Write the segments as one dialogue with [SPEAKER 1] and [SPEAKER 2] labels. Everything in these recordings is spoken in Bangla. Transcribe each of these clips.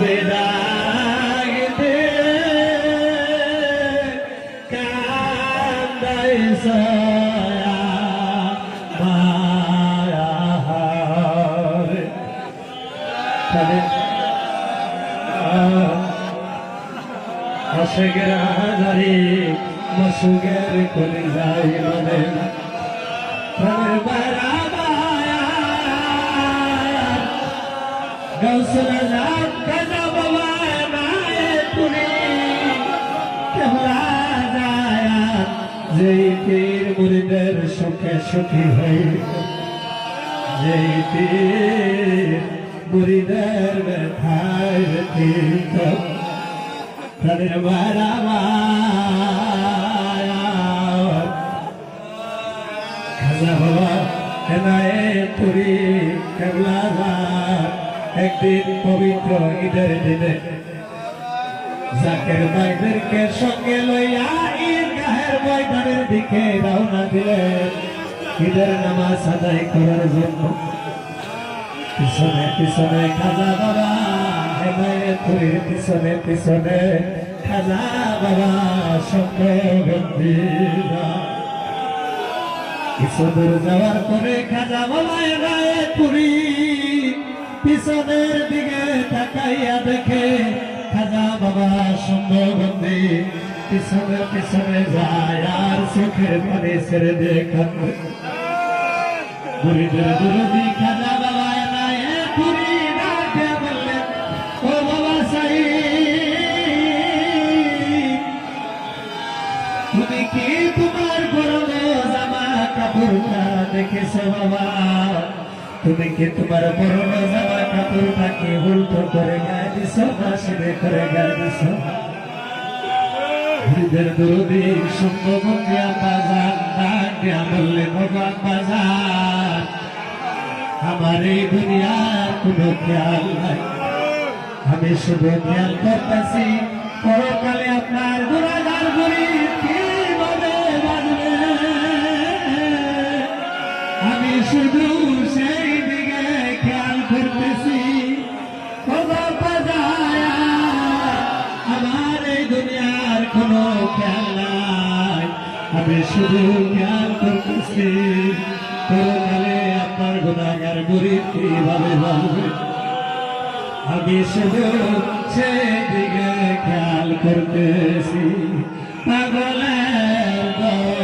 [SPEAKER 1] বেদাগতে কান্দাইছ আশেকের হাজারি মসুগের করে যাই মানে প্রাণের বারাবায়া গৌসলা জাত কাজা বাবা নায়ে পুরি কেমরা যায় যেই পীর মুরিদের সুখে সুখী হই যেই পীর মুরিদের ব্যথায় ব্যথিত প্রাণের বারাবায়া খাজা বাবা এনায়ে পুরি কেমলা জাত একদিন পবিত্র ঈদের দিনে জাকের ভাইদেরকে সঙ্গে লইয়া ঈদগাহের ময়দানের দিকে রওনা দিলেন ঈদের নামাজ আদায় করার জন্য। পিছনে পিছনে খাজা বাবা হেদায়েতপুরীর পিছনে পিছনে খাজা বাবা সঙ্গবন্দীরা। কিছু দূর যাওয়ার পরে খাজা বাবা হেদায়েতপুরী পিছনের দিকে তাকাইয়া দেখে খাজা বাবা সঙ্গবন্দী পিছনে পিছনে যায় আর চোখের পানি ছেড়ে দিয়ে কাঁদে। মুরিদের দুরুদি খাজা বাবা হেদায়েতপুরী ডাকে বললেন, ও বাবা সাইদ, তুমি কি তোমার পুরনো জামা কাপড়টা দেখেছো বাবা? তুমি কি তোমার পুরনো জামা কাপড়টাকে উল্টো করে গায়ে দিছ না সিধে করে গায়ে দিছ? মুরিদের দুরুদি সঙ্গবন্দী বাজার ডাক দিয়া বললেন, ভগবান বাজার, আমার এই দুনিয়ার কোনো খেয়াল নাই, আমি শুধু খেয়াল করতেছি পরকালে আপনার গুনাহগার গরীব কিভাবে বাঁচবে। আমি শুধু সেই দিকে খেয়াল করতেছি, আমার এই দুনিয়ার কোনো খেয়াল নাই, আমি শুধু খেয়াল করতেছি পরকালে আপনার গুনাহগার গরীব কিভাবে বাঁচবে। আমি শুধু সেদিকে খেয়াল করতেছি, পাগলের বাবা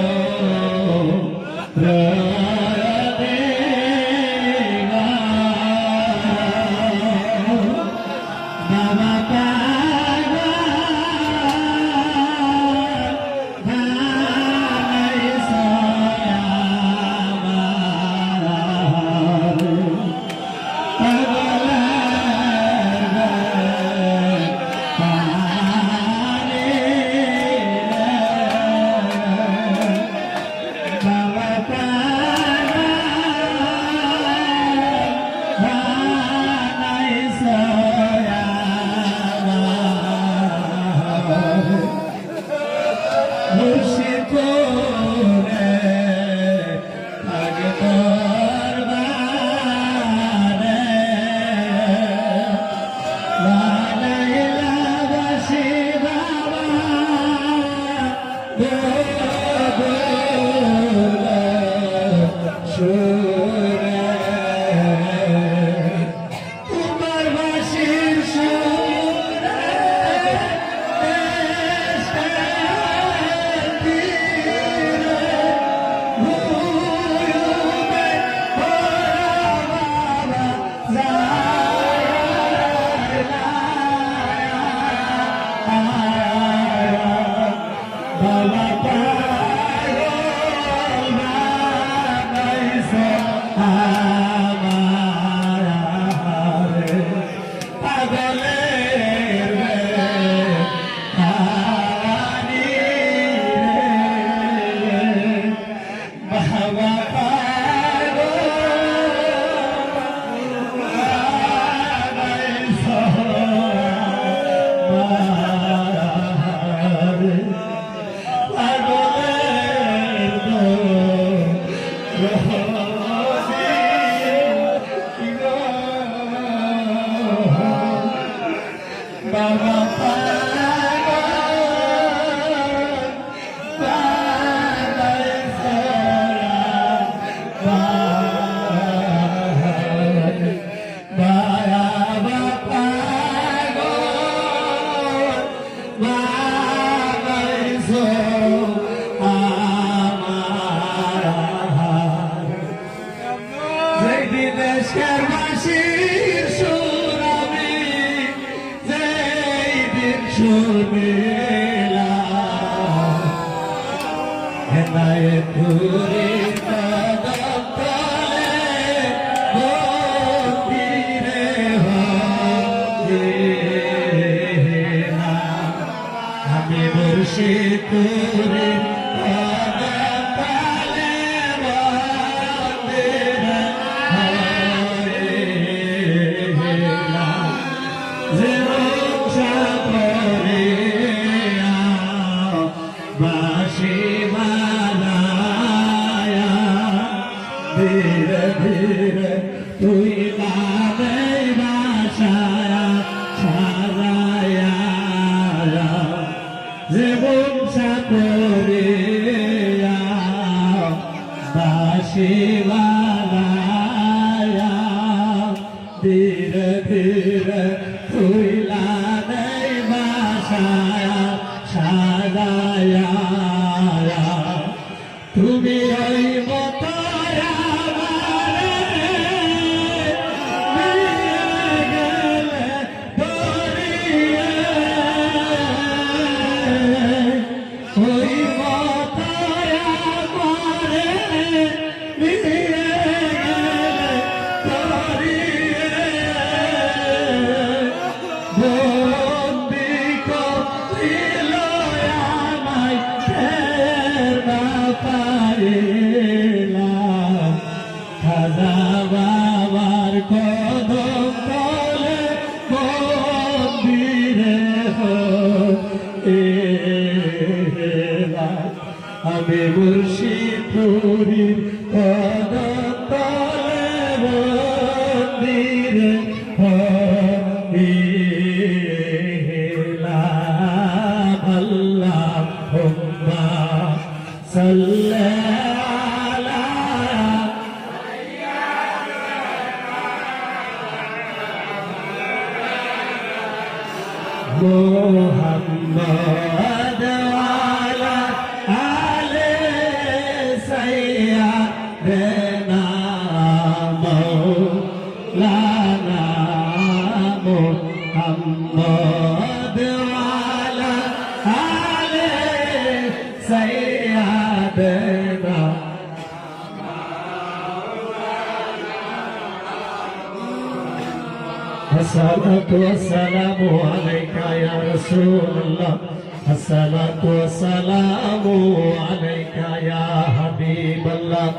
[SPEAKER 1] বাবা শর্মিলা হেনায় ঘুরে কদম তলে বন্দিরে হবে না আমি মুর্শিদ তোরে কদম তলে বন্দিরে হবে না যে রক্ষা করে বাসি মালায়া ধীরে ধীরে তুই লাভে বাসায়া সারায়া যে বংশা করে বাসি মালায়া ধীরে ধীরে তুই লাভে বাসায়া সারায়া তুমি ওই মতো ওই মতো বন্দি করিল আমায় পাইলাম খাজা বাবার কদম তলে মন্দিরে আমি মুর্শিদ পুরীর কদম তলে মন্দিরে আল্লাহুম্মা সাল্লি আলা মুহাম্মদ ওয়া আলা আলি সাইয়্যিদিনা মাওলানা মুহাম্মদ ওয়া আলা আলি সাইয়্যিদিনা الصلاة والسلام عليك يا رسول الله الصلاة والسلام عليك يا حبيب الله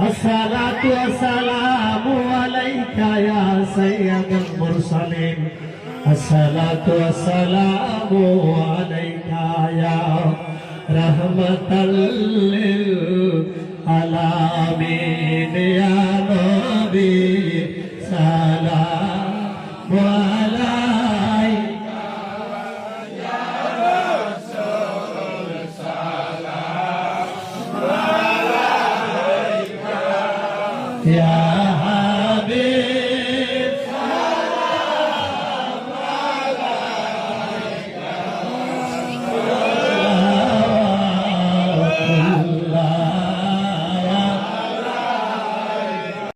[SPEAKER 1] الصلاة والسلام عليك يا سيد المرسلين الصلاة والسلام عليك يا رحمة للعالمين يا نبي سلام